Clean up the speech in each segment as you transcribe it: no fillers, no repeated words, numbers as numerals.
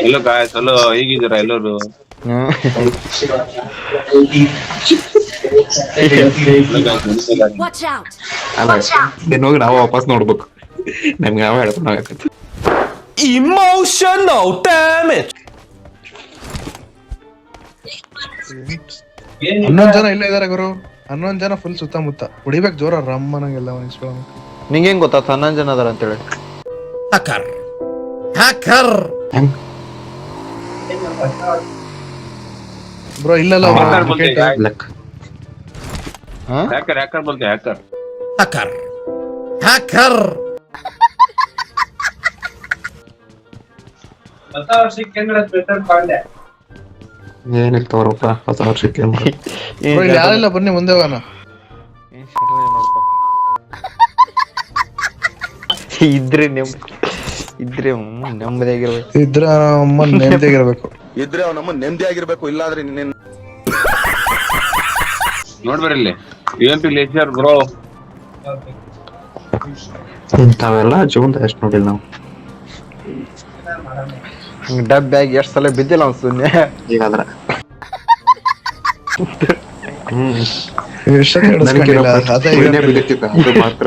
ಎಲ್ಲೋ ಗಾಯಸ್ ಎಲ್ಲೋ ಹೇಗಿದ್ದೀರಾ ಎಲ್ಲರೂ? ಅಲ್ಲ ಹೋಗಿ ನಾವು ವಾಪಸ್ ನೋಡ್ಬೇಕು. ನಮ್ಗೆ ಯಾವ ಹೇಳ್ಕೊಂಡಾಗತ್ತೆ Emotional damage. 11 ಜನ ಇಲ್ಲೇ ಇದಾರೆ ಗುರು. 11 ಜನ ಫುಲ್ ಸುತ್ತಮುತ್ತ ಹೊಡಿಬೇಕು ಜೋರ ರಮ್ಮನಂಗೆಲ್ಲ ನಿಂಗೆ ಹೆಂಗ್ ಗೊತ್ತಾತ 11 ಜನ ಅದಾರ ಅಂತೇಳಿ? Hacker. ಹೆಂಗ್ ಬ್ರೋ ಇಲ್ಲಲ್ಲ ಲಕ್ ಹ್ಯಾಕರ್ बोलते Hacker. ಏನಿಲ್ಲ ತಗೋರಪ್ಪ ಹೊಸ ವರ್ಷಕ್ಕೆ ಬ್ರೋ ಇಲ್ಲಿ ಯಾರಿಲ್ಲ ಬನ್ನಿ ಮುಂದೆ ಹೋಗೋಣ. ಇದ್ರೆ ನೆಮ್ಮದಿಯಾಗಿರ್ಬೇಕು. ಇದ್ರೆ ನಮ್ಮ ನೆಮ್ಮದಿಯಾಗಿರ್ಬೇಕು. ಇದ್ರೆ ನಮ್ಮ ನೆಮ್ಮದಿಯಾಗಿರ್ಬೇಕು. ಇಲ್ಲಾದ್ರೆ ನಿನ್ನ ನೋಡ್ಬರಲ್ಲಿ UMP ಲೆಕ್ಚರ್ ಬ್ರೋ. ಇಂಥವೆಲ್ಲ ಜೀವನದಾಗ ಎಷ್ಟು ನೋಡಿಲ್ಲ ನಾವು. ಡಬ್ಬ್ಯಾಗಿ ಎಷ್ಟು ಸಲ ಬಿದ್ದಿಲ್ಲ ಅನ್ಸುನ್ನೆ ಈಗಾದ್ರ ಮಾತ್ರ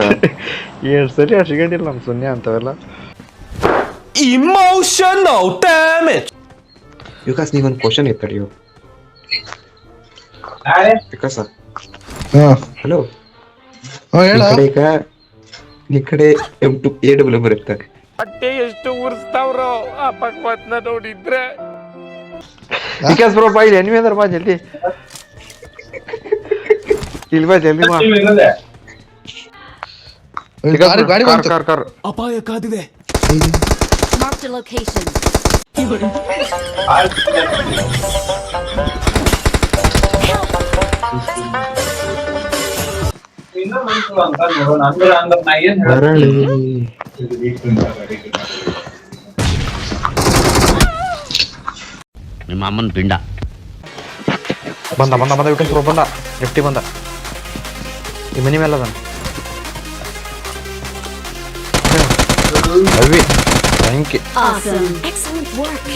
ಎಷ್ಟು ಸಲ ಸಿಗಂಡಿಲ್ಲ ನಮ್ ಸುನ್ಯ ಅಂತವೆಲ್ಲ. Emotional damage. ವಿಕಾಸ್ ನೀಗೊಂದು ಕ್ವಶನ್ ಇತ್ತು ತಡಿಯೋ. ವಿಕಾಸ ಹಲೋ, ಈ ಕಡೆ M2 AWM ಬರುತ್ತೆ. ಹೊಟ್ಟೆ ಎಷ್ಟು ಉರ್ಸ್ತಾವ್ರೋ ಆ ಭಗವತ್ನ ನೋಡಿದ್ರೆ. ವಿಕಾಸ್ ಬ್ರೋ ಬಾ, ಇಲ್ಲಿ ಎನಿಮಿ ಅದಾರ, ಬಾ ಜಲ್ದಿ. ಇಲ್ಲಿ ಬಾ ಜಲ್ದಿ ಬಾ. ಗಾಡಿ ಬಂತು. ಕಾರ್ ಅಪಾಯ ಕಾದಿದೆ. Marked a location. ಮರಳಿ ನಿಮ್ಮ ಅಮ್ಮನ ಪಿಂಡ ಬಂದ ವಿಕಾಸ್ ಬ್ರೋ ಬಂದ. ಎಫ್ಟಿ ಬಂದ. ಈ ಮನಿ ಮೇಲೆ ಅದಾನ. ಅವಿ thank you. Awesome. Excellent work.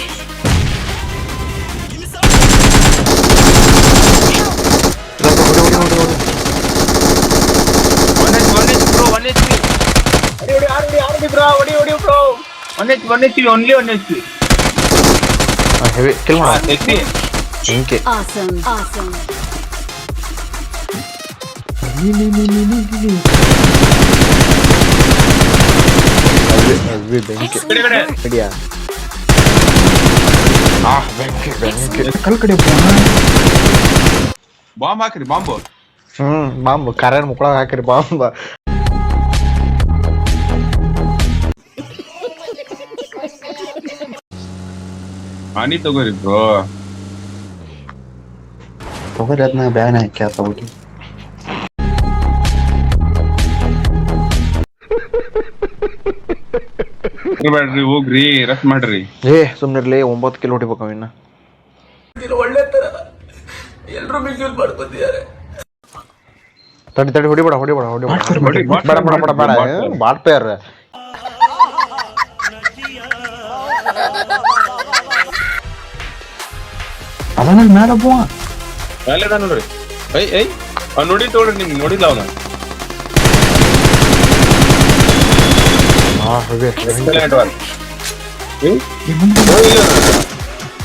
Heavy kill ಮಾಡ. Thank you. Awesome. Awesome. ಅವಿ ಬೆಂಕಿ ಹಿಡಿಯಾ. ಬೆಂಕಿ ಕಲ್ ಕಡೆ ಬಾಂಬ್ ಹಾಕ್ರಿ ಬಾಂಬ್. ಬಾಂಬ್ ಕಾರಣ ಮುಕ್ಕಳಾಗ ಹಾಕಿರಿ ಬಾಂಬ್. ಹಾನಿ ತಗೋರಿ ಬ್ರೋ. ತಗೋರಿ ಅದನ್ನ ಬ್ಯಾನ್ ಹಾಕಿ ತಗೋರಿ. ಬ್ಯಾಡ್ರಿ ಹೋಗ್ರಿ ರೆಸ್ಟ್ ಮಾಡ್ರಿ. ಸುಮ್ನಿರ್ಲಿ, 9 ಕಿಲೋ ಹೊಡಿಬೇಕು ಅವಿನ್ನ. ತಡಿ ಹೊಡಿಬೇಡ ಬಾಟ್ ಪೇರ್. ಅದನ್ನ ಮೇಡಪ್ಪ ಅಲ್ಲೇ ನೋಡ್ರಿ. ನೋಡಿ ತೋಡ್ರಿ, ನಿಮ್ಗೆ ನೋಡಿಲ್ಲ ಅವನ.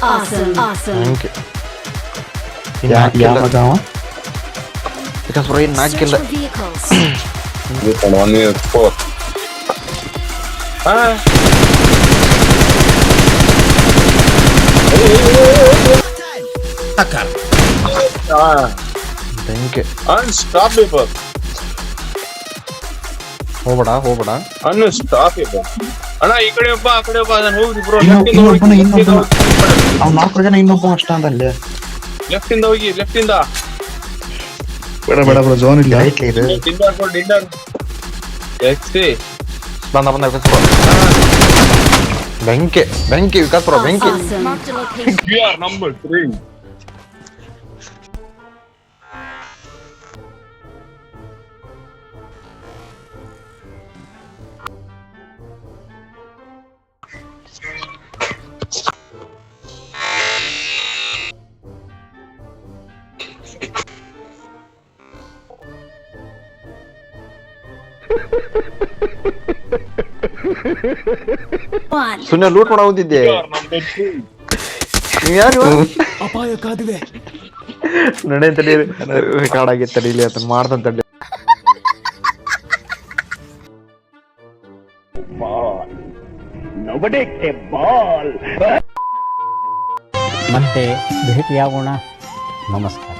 Awesome. Awesome. Because we're in Search for vehicles. One is 4. Hacker. Thank you. Unstoppable. ಹೋಗ್ಬೇಡ. Unstoppable. ಅಣ್ಣ ಈ ಕಡೆ ಒಬ್ಬ, ಆ ಕಡೆ ಒಬ್ಬ. ನಾನು ಹೋಗ್ರಿ ಬ್ರೋ. ಅವ್ನು 4 ಜನ ಇನ್ನೊಬ್ಬ ಅಷ್ಟ ಅಂದಲ್ಲಿ. ಲೆಫ್ಟ್ ಇಂದ ಹೋಗಿ, ಲೆಫ್ಟ್ ಇಂದ. ಬೇಡ ಬ್ರೋ, ಝೋನ್ ಇಲ್ಲ. ಡಿನ್ನರ್ ಎಕ್ಸಿ ಬಂದ ವಿಕಾಸ್ ಬ್ರೋ. ಬೆಂಕಿ ವಿಕಾಸ್ ಬ್ರೋ, ಬೆಂಕಿ. Awesome. Marked a location. We are number 3. One. ಸುಮ್ಮನೆ ಲೂಟ್ ಮಾಡೋ ಹೋಗಿದ್ದೆ ಯಾರು ನಡೆ ತಡಿ ಕಾಡಾಗಿತ್ತು ತಡೀಲಿ ಅಂತ ಮಾಡ್ದಂತ ತಡಿ ಮತ್ತೆ ಭೇಟಿಯಾಗೋಣ ನಮಸ್ಕಾರ.